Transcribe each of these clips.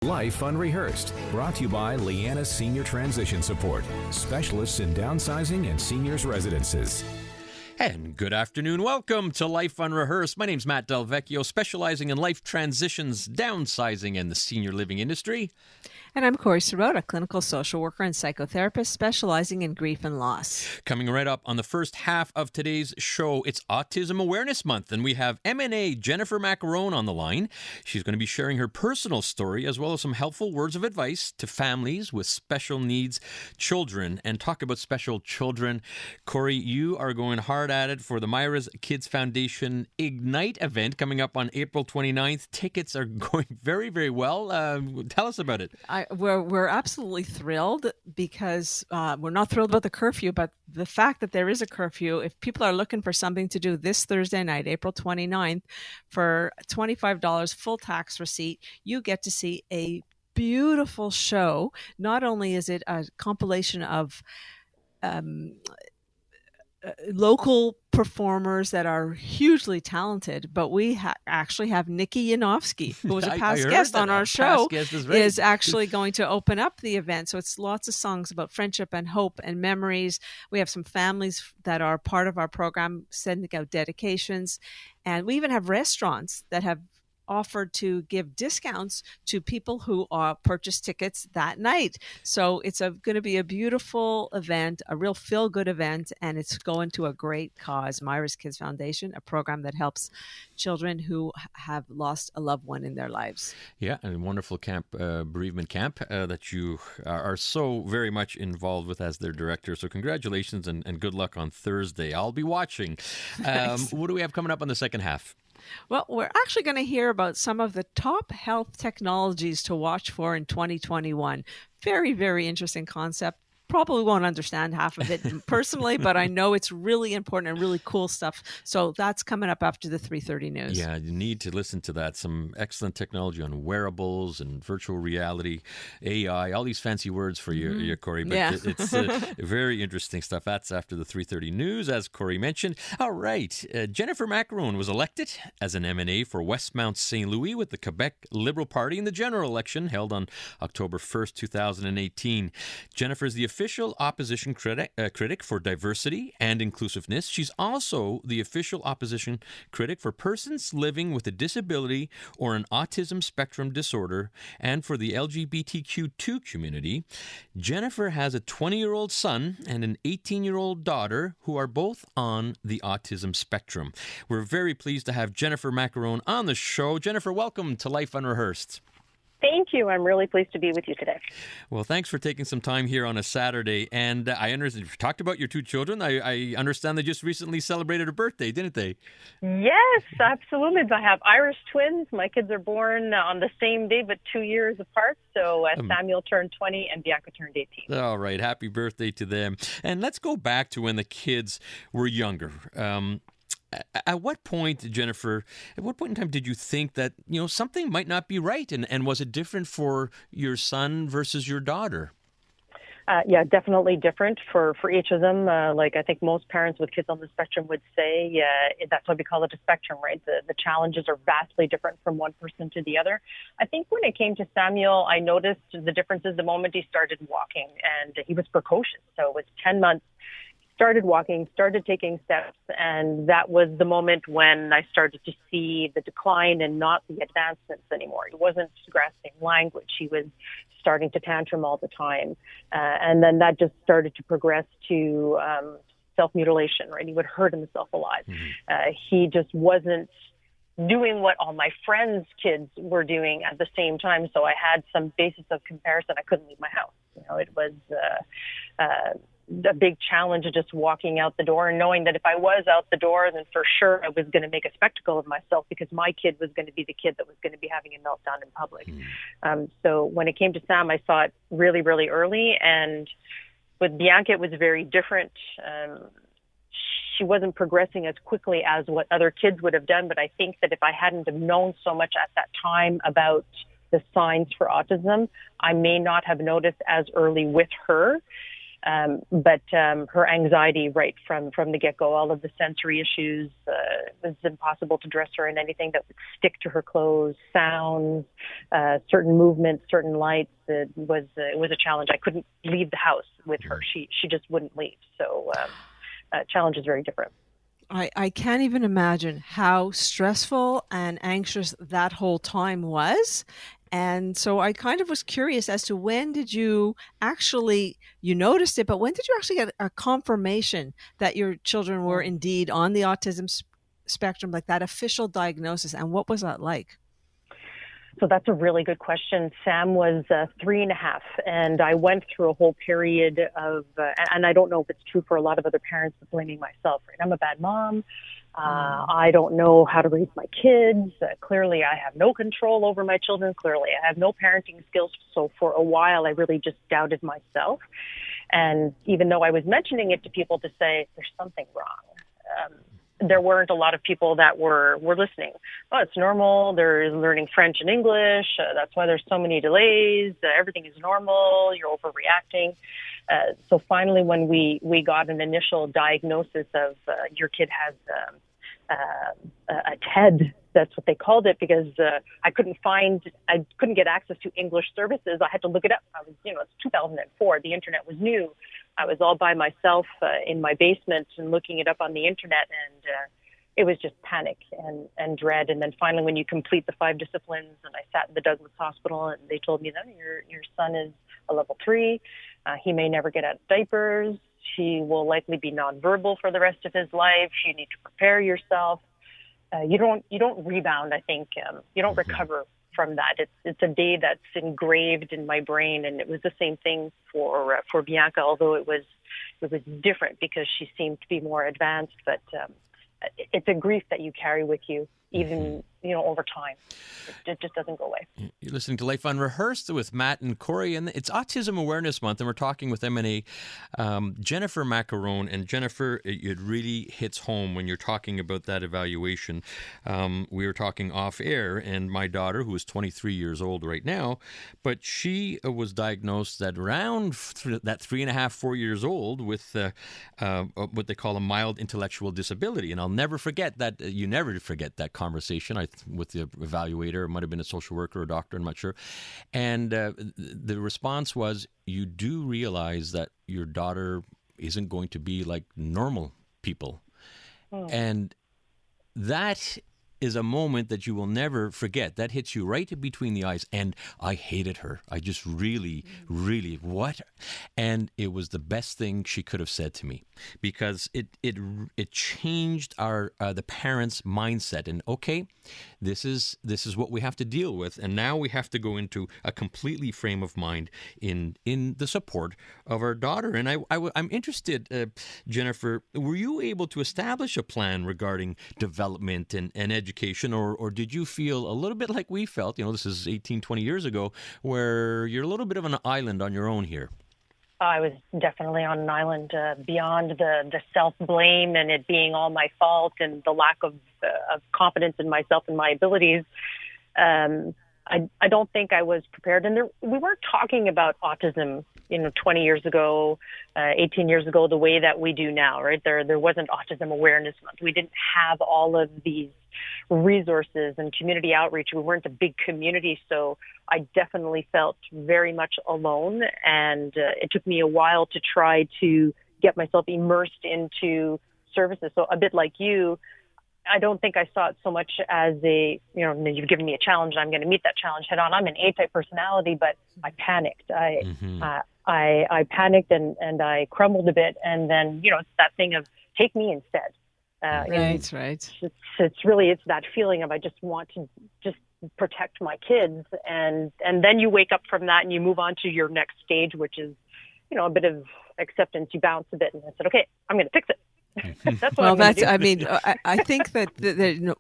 Life Unrehearsed, brought to you by Leanna Senior Transition Support, specialists in downsizing and seniors residences. And good afternoon. Welcome to Life Unrehearsed. My name's Matt Delvecchio, specializing in life transitions, downsizing, and the senior living industry. And I'm Corey Sirota, clinical social worker and psychotherapist specializing in grief and loss. Coming right up on the first half of today's show, it's Autism Awareness Month, and we have MNA Jennifer Maccarone on the line. She's going to be sharing her personal story as well as some helpful words of advice to families with special needs children. And talk about special children. Corey, you are going hard at it for the Myra's Kids Foundation Ignite event coming up on April 29th. Tickets are going very, very well. Tell us about it. We're absolutely thrilled because we're not thrilled about the curfew, but the fact that there is a curfew, if people are looking for something to do this Thursday night, April 29th, for $25 full tax receipt, you get to see a beautiful show. Not only is it a compilation of local performers that are hugely talented, but we actually have Nikki Yanofsky, who was a past guest on our show, is actually going to open up the event. So it's lots of songs about friendship and hope and memories. We have some families that are part of our program sending out dedications, and we even have restaurants that have offered to give discounts to people who purchase tickets that night. So it's going to be a beautiful event, a real feel-good event, and it's going to a great cause, Myra's Kids Foundation, a program that helps children who have lost a loved one in their lives. Yeah, a wonderful camp, bereavement camp that you are so very much involved with as their director. So congratulations and good luck on Thursday. I'll be watching. What do we have coming up on the second half? Well, we're actually going to hear about some of the top health technologies to watch for in 2021. Very, very interesting concept. Probably won't understand half of it personally, but I know it's really important and really cool stuff. So that's coming up after the 3:30 news. Yeah, you need to listen to that. Some excellent technology on wearables and virtual reality, AI, all these fancy words for you, Corey. But it's very interesting stuff. That's after the 3:30 news, as Corey mentioned. All right. Jennifer Maccarone was elected as an MNA for Westmount St. Louis with the Quebec Liberal Party in the general election held on October 1st, 2018. Jennifer is the official opposition critic for diversity and inclusiveness. She's also the official opposition critic for persons living with a disability or an autism spectrum disorder and for the LGBTQ2 community. Jennifer has a 20-year-old son and an 18-year-old daughter who are both on the autism spectrum. We're very pleased to have Jennifer Maccarone on the show. Jennifer, welcome to Life Unrehearsed. Thank you. I'm really pleased to be with you today. Well, thanks for taking some time here on a Saturday. And I understand you talked about your two children. I understand they just recently celebrated a birthday, didn't they? Yes, absolutely. I have Irish twins. My kids are born on the same day, but 2 years apart. So Samuel turned 20 and Bianca turned 18. All right. Happy birthday to them. And let's go back to when the kids were younger. At what point, Jennifer, at what point in time did you think that, something might not be right? And was it different for your son versus your daughter? Yeah, definitely different for each of them. Like I think most parents with kids on the spectrum would say, that's why we call it a spectrum, right? The challenges are vastly different from one person to the other. I think when it came to Samuel, I noticed the differences the moment he started walking, and he was precocious. So it was 10 months. Started walking, started taking steps, and that was the moment when I started to see the decline and not the advancements anymore. He wasn't grasping language. He was starting to tantrum all the time. And then that just started to progress to self-mutilation, right? He would hurt himself a lot. He just wasn't doing what all my friends' kids were doing at the same time. So I had some basis of comparison. I couldn't leave my house. It was a big challenge of just walking out the door and knowing that if I was out the door, then for sure I was going to make a spectacle of myself because my kid was going to be the kid that was going to be having a meltdown in public. So when it came to Sam, I saw it really, really early. And with Bianca, it was very different. She wasn't progressing as quickly as what other kids would have done. But I think that if I hadn't have known so much at that time about the signs for autism, I may not have noticed as early with her. But her anxiety right from the get-go, all of the sensory issues, it was impossible to dress her in anything that would stick to her clothes, sounds, certain movements, certain lights. It was a challenge. I couldn't leave the house with her. She just wouldn't leave. So challenge is very different. I can't even imagine how stressful and anxious that whole time was. And so I kind of was curious as to when did you noticed it, but when did you actually get a confirmation that your children were indeed on the autism spectrum, like that official diagnosis, and what was that like? So that's a really good question. Sam was 3.5, and I went through a whole period of, and I don't know if it's true for a lot of other parents, but blaming myself, right? I'm a bad mom. I don't know how to raise my kids. Clearly, I have no control over my children. Clearly, I have no parenting skills. So for a while, I really just doubted myself. And even though I was mentioning it to people to say, there's something wrong, there weren't a lot of people that were listening. Oh, it's normal. They're learning French and English. That's why there's so many delays. Everything is normal. You're overreacting. So finally, when we got an initial diagnosis of your kid has a TED, that's what they called it, because I couldn't get access to English services. I had to look it up. It's 2004. The internet was new. I was all by myself in my basement and looking it up on the internet, and it was just panic and dread. And then finally, when you complete the 5 disciplines, and I sat in the Douglas Hospital, and they told me that your son is a level 3. He may never get out of diapers. He will likely be nonverbal for the rest of his life. You need to prepare yourself. You don't rebound. I think you don't recover from that. It's a day that's engraved in my brain, and it was the same thing for Bianca, although it was different because she seemed to be more advanced. But it's a grief that you carry with you, even over time. It just doesn't go away. You're listening to Life Unrehearsed with Matt and Corey, and it's Autism Awareness Month, and we're talking with MNA Jennifer Maccarone. And Jennifer, it really hits home when you're talking about that evaluation. We were talking off air, and my daughter, who is 23 years old right now, but she was diagnosed at around that 3.5, 4 years old with what they call a mild intellectual disability. And I'll never forget that. You never forget that conversation with the evaluator. It might have been a social worker or a doctor, I'm not sure. And the response was, you do realize that your daughter isn't going to be like normal people. And that is a moment that you will never forget. That hits you right between the eyes. And I hated her. I just really, what? And it was the best thing she could have said to me, because it changed the parents' mindset. And okay, this is what we have to deal with. And now we have to go into a completely frame of mind in the support of our daughter. And I'm interested, Jennifer, were you able to establish a plan regarding development and education, or did you feel a little bit like we felt, this is 18, 20 years ago, where you're a little bit of an island on your own here? I was definitely on an island beyond the self-blame and it being all my fault and the lack of confidence in myself and my abilities. I don't think I was prepared. And we weren't talking about autism, 20 years ago, 18 years ago, the way that we do now, right? There wasn't Autism Awareness Month. We didn't have all of these resources and community outreach. We weren't a big community, so I definitely felt very much alone. And it took me a while to try to get myself immersed into services. So a bit like you, I don't think I saw it so much as you've given me a challenge and I'm going to meet that challenge head on. I'm an A-type personality, but I panicked. I panicked and I crumbled a bit. And then, it's that thing of take me instead. Right. It's that feeling of I just want to just protect my kids. And then you wake up from that and you move on to your next stage, which is, a bit of acceptance. You bounce a bit and I said, okay, I'm going to fix it. That's what well, I'm gonna that's, do. I mean, I think that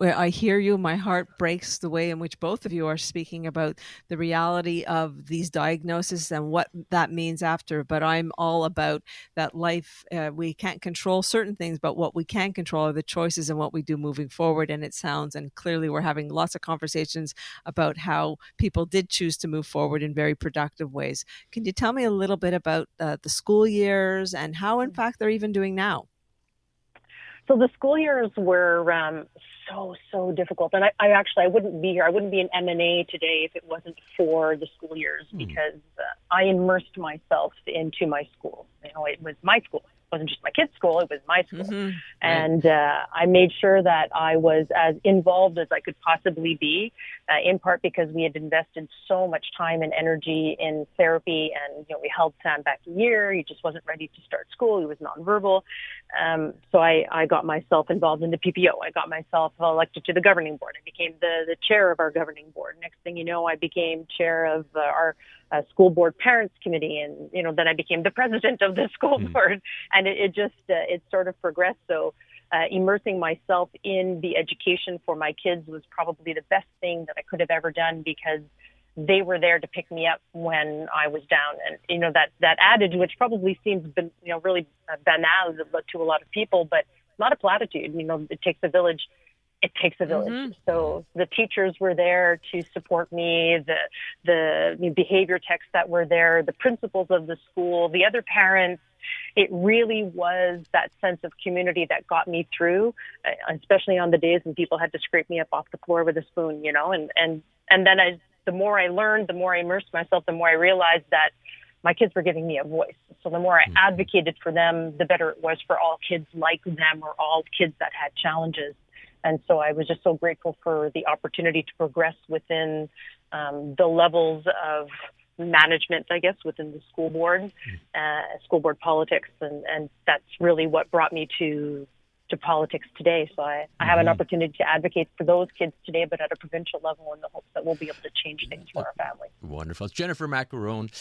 I hear you. My heart breaks the way in which both of you are speaking about the reality of these diagnoses and what that means after. But I'm all about that life. We can't control certain things, but what we can control are the choices and what we do moving forward. And it sounds, and clearly we're having lots of conversations about how people did choose to move forward in very productive ways. Can you tell me a little bit about the school years and how, in fact, they're even doing now? So the school years were so difficult, and I wouldn't be here. I wouldn't be an MNA today if it wasn't for the school years, because I immersed myself into my school. You know, it was my school. It wasn't just my kids' school; it was my school, Mm-hmm. and I made sure that I was as involved as I could possibly be. In part because we had invested so much time and energy in therapy, and we held Sam back a year. He just wasn't ready to start school. He was nonverbal. So I got myself involved in the PPO. I got myself elected to the governing board. I became the chair of our governing board. Next thing you know, I became chair of our school board parents committee, and then I became the president of the school board. And it sort of progressed. So immersing myself in the education for my kids was probably the best thing that I could have ever done, because they were there to pick me up when I was down. And, that adage, which probably seems, really banal to a lot of people, but not a platitude. It takes a village. It takes a village. Mm-hmm. So the teachers were there to support me, the behavior techs that were there, the principals of the school, the other parents. It really was that sense of community that got me through, especially on the days when people had to scrape me up off the floor with a spoon, and then the more I learned, the more I immersed myself, the more I realized that my kids were giving me a voice. So the more I advocated for them, the better it was for all kids like them, or all kids that had challenges. And so I was just so grateful for the opportunity to progress within the levels of management, I guess, within the school board politics. And that's really what brought me to politics today. So I have an opportunity to advocate for those kids today, but at a provincial level, in the hopes that we'll be able to change things for our family. Wonderful. It's Jennifer Maccarone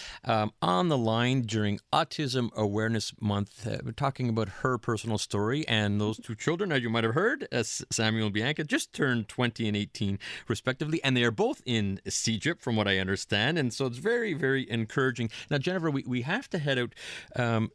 on the line during Autism Awareness Month. We're talking about her personal story, and those two children, as you might have heard, Samuel and Bianca, just turned 20 and 18 respectively, and they are both in CGIP from what I understand, and so it's very, very encouraging. Now, Jennifer, we have to head out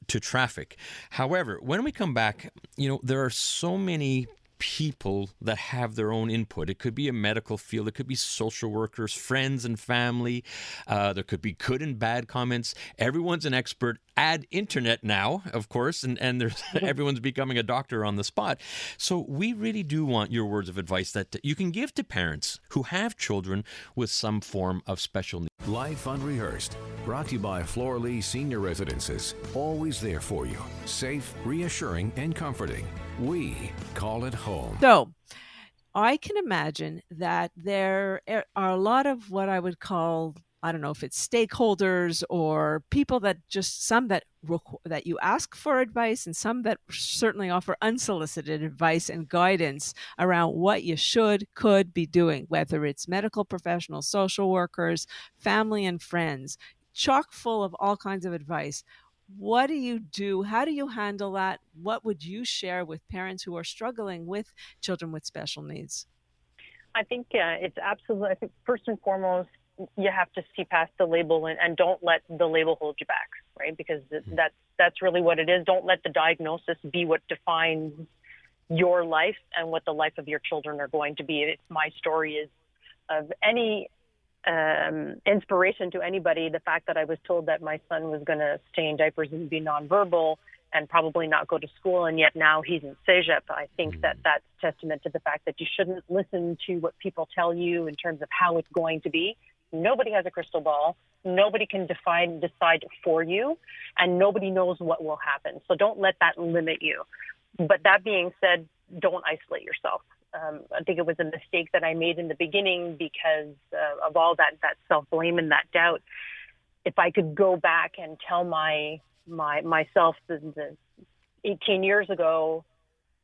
to traffic. However, when we come back, there are so many people that have their own input. It could be a medical field. It could be social workers, friends and family. There could be good and bad comments. Everyone's an expert. Add internet now, of course, and there's everyone's becoming a doctor on the spot. So we really do want your words of advice that you can give to parents who have children with some form of special needs. Life Unrehearsed, brought to you by Flora Lee Senior Residences. Always there for you. Safe, reassuring, and comforting. We call it home. So I can imagine that there are a lot of what I would call, I don't know if it's stakeholders or people that just some that you ask for advice, and some that certainly offer unsolicited advice and guidance around what you could be doing, whether it's medical professionals, social workers, family and friends, chock full of all kinds of advice. What do you do? How do you handle that? What would you share with parents who are struggling with children with special needs? I think it's absolutely, I think first and foremost, you have to see past the label and don't let the label hold you back, right? Because that's really what it is. Don't let the diagnosis be what defines your life and what the life of your children are going to be. If my story is of any inspiration to anybody, the fact that I was told that my son was going to stay in diapers and be nonverbal and probably not go to school, and yet now he's in CEGEP, I think that that's testament to the fact that you shouldn't listen to what people tell you in terms of how it's going to be. Nobody has a crystal ball. Nobody can decide for you, and nobody knows what will happen. So don't let that limit you. But that being said, don't isolate yourself. I think it was a mistake that I made in the beginning because of all that self-blame and that doubt. If I could go back and tell myself the 18 years ago,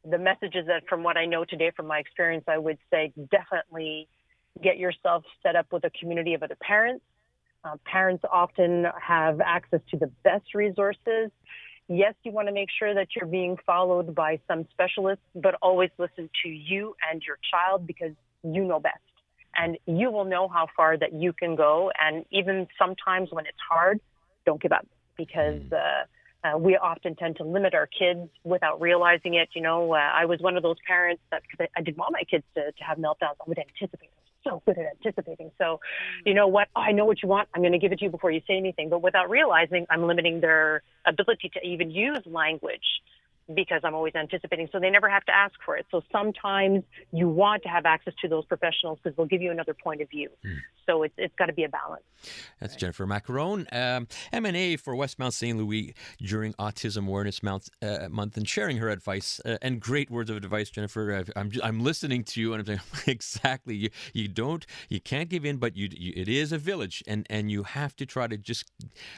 the messages that from what I know today from my experience, I would say definitely get yourself set up with a community of other parents. Parents often have access to the best resources. Yes, you want to make sure that you're being followed by some specialists, but always listen to you and your child because you know best. And you will know how far that you can go. And even sometimes when it's hard, don't give up because we often tend to limit our kids without realizing it. I was one of those parents that, because I didn't want my kids to have meltdowns, I would anticipate. I'm so good at anticipating. So, you know what? I know what you want. I'm going to give it to you before you say anything. But without realizing, I'm limiting their ability to even use language because I'm always anticipating. So they never have to ask for it. So sometimes you want to have access to those professionals because they'll give you another point of view. So it's got to be a balance. That's Jennifer Maccarone, MNA for Westmount St. Louis during Autism Awareness Month, and sharing her advice and great words of advice, Jennifer. I'm listening to you and I'm saying exactly. You can't give in, but it is a village, and you have to try to just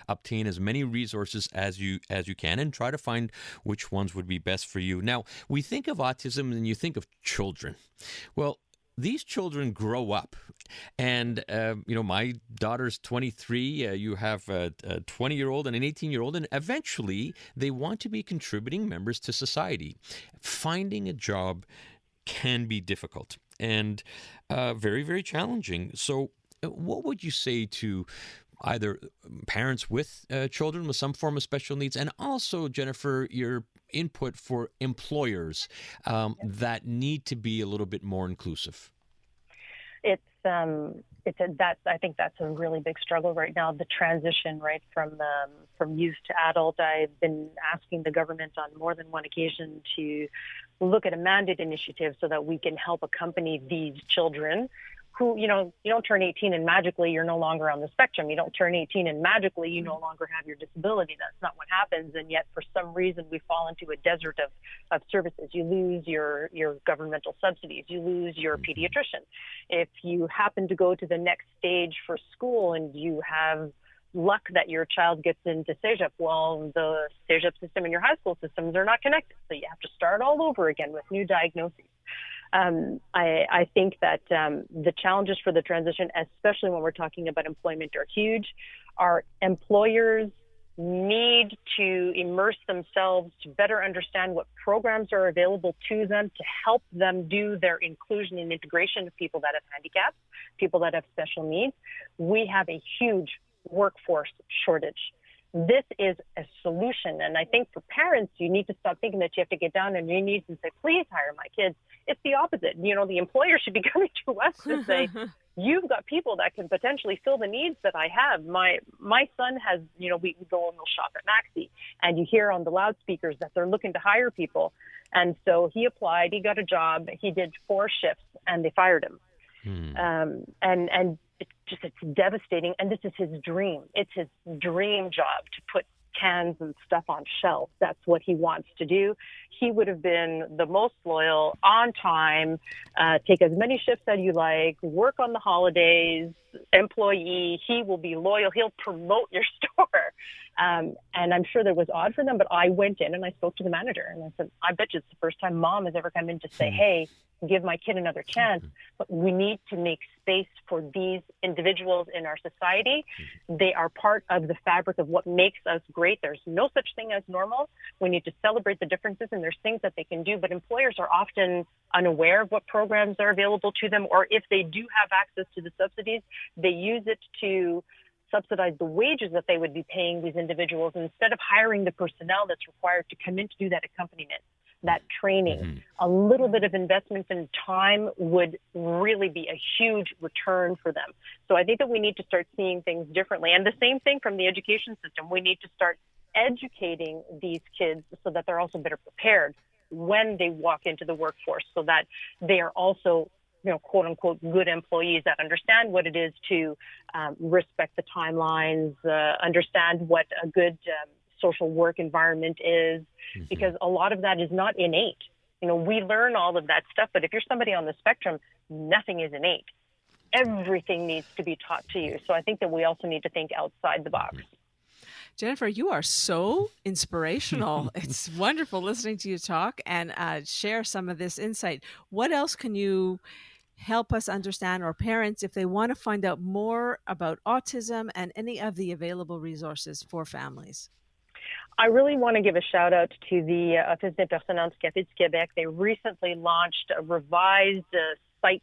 obtain as many resources as you can and try to find which ones would be best for you. Now, we think of autism and you think of children. Well, these children grow up, and my daughter's 23. You have a 20-year-old and an 18-year-old, and eventually they want to be contributing members to society. Finding a job can be difficult and very, very challenging. So, what would you say to either parents with children with some form of special needs, and also, Jennifer, your input for employers that need to be a little bit more inclusive? I think that's a really big struggle right now. The transition, right, from youth to adult. I've been asking the government on more than one occasion to look at a mandate initiative so that we can help accompany these children who, you don't turn 18 and magically you're no longer on the spectrum. You don't turn 18 and magically you no longer have your disability. That's not what happens. And yet, for some reason, we fall into a desert of services. You lose your governmental subsidies. You lose your pediatrician. If you happen to go to the next stage for school and you have luck that your child gets into CEGEP, well, the CEGEP system and your high school systems are not connected. So you have to start all over again with new diagnoses. I think that the challenges for the transition, especially when we're talking about employment, are huge. Our employers need to immerse themselves to better understand what programs are available to them to help them do their inclusion and integration of people that have handicaps, people that have special needs. We have a huge workforce shortage. This is a solution. And I think for parents, you need to stop thinking that you have to get down on your knees and say, please hire my kids. It's the opposite. The employer should be coming to us to say, you've got people that can potentially fill the needs that I have. My son has, we go and we'll shop at Maxi, and you hear on the loudspeakers that they're looking to hire people. And so he applied, he got a job, he did 4 shifts, and they fired him. And it's devastating. And this is his dream. It's his dream job to put cans and stuff on shelves. That's what he wants to do. He would have been the most loyal, on time, take as many shifts as you like, work on the holidays, employee. He will be loyal. He'll promote your store. And I'm sure that was odd for them, but I went in and I spoke to the manager and I said, I bet you it's the first time mom has ever come in to say, hey, give my kid another chance. But we need to make space for these individuals in our society. They are part of the fabric of what makes us great. There's no such thing as normal. We need to celebrate the differences, and there's things that they can do. But employers are often unaware of what programs are available to them, or if they do have access to the subsidies, they use it to subsidize the wages that they would be paying these individuals instead of hiring the personnel that's required to come in to do that accompaniment, that training. A little bit of investment in time would really be a huge return for them. So I think that we need to start seeing things differently. And the same thing from the education system. We need to start educating these kids so that they're also better prepared when they walk into the workforce, so that they are also, quote unquote, good employees that understand what it is to respect the timelines, understand what a good social work environment is, because a lot of that is not innate. We learn all of that stuff, but if you're somebody on the spectrum, nothing is innate. Everything needs to be taught to you. So I think that we also need to think outside the box. Jennifer, you are so inspirational. It's wonderful listening to you talk and share some of this insight. What else can you help us understand, or parents, if they want to find out more about autism and any of the available resources for families? I really want to give a shout out to the Autisme des Personnes Handicapées du Québec. They recently launched a revised site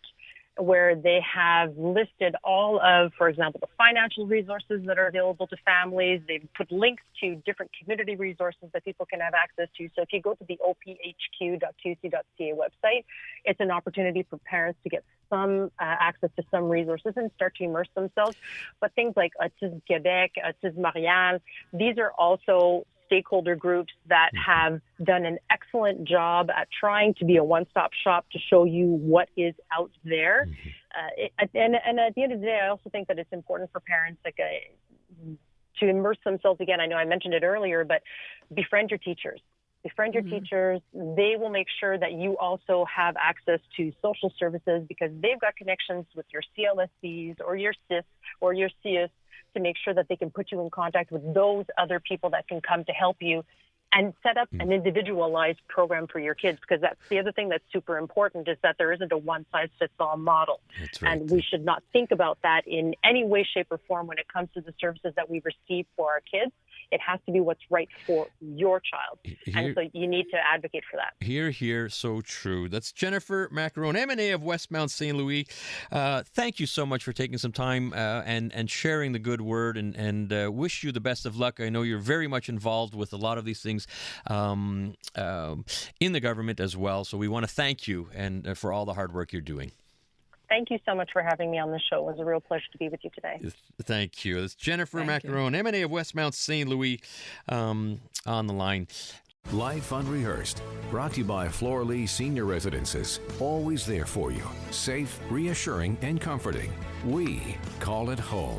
where they have listed all of, for example, the financial resources that are available to families. They've put links to different community resources that people can have access to. So if you go to the ophq.qc.ca website, it's an opportunity for parents to get some access to some resources and start to immerse themselves. But things like Autisme Québec, Autisme Montréal, these are also stakeholder groups that have done an excellent job at trying to be a one-stop shop to show you what is out there. And at the end of the day, I also think that it's important for parents to immerse themselves again. I know I mentioned it earlier, but befriend your teachers. Befriend your teachers. They will make sure that you also have access to social services because they've got connections with your CLSCs or your CIS or your CS to make sure that they can put you in contact with those other people that can come to help you and set up an individualized program for your kids, because that's the other thing that's super important is that there isn't a one-size-fits-all model. That's right. And we should not think about that in any way, shape, or form when it comes to the services that we receive for our kids. It has to be what's right for your child. And so you need to advocate for that. Here, so true. That's Jennifer Maccarone, MNA of Westmount St. Louis. Thank you so much for taking some time and sharing the good word, and wish you the best of luck. I know you're very much involved with a lot of these things in the government as well. So we want to thank you and for all the hard work you're doing. Thank you so much for having me on the show. It was a real pleasure to be with you today. Thank you. It's Jennifer Maccarone, MNA of Westmount St. Louis, on the line. Life Unrehearsed, brought to you by Flora-Lee Senior Residences. Always there for you. Safe, reassuring, and comforting. We call it home.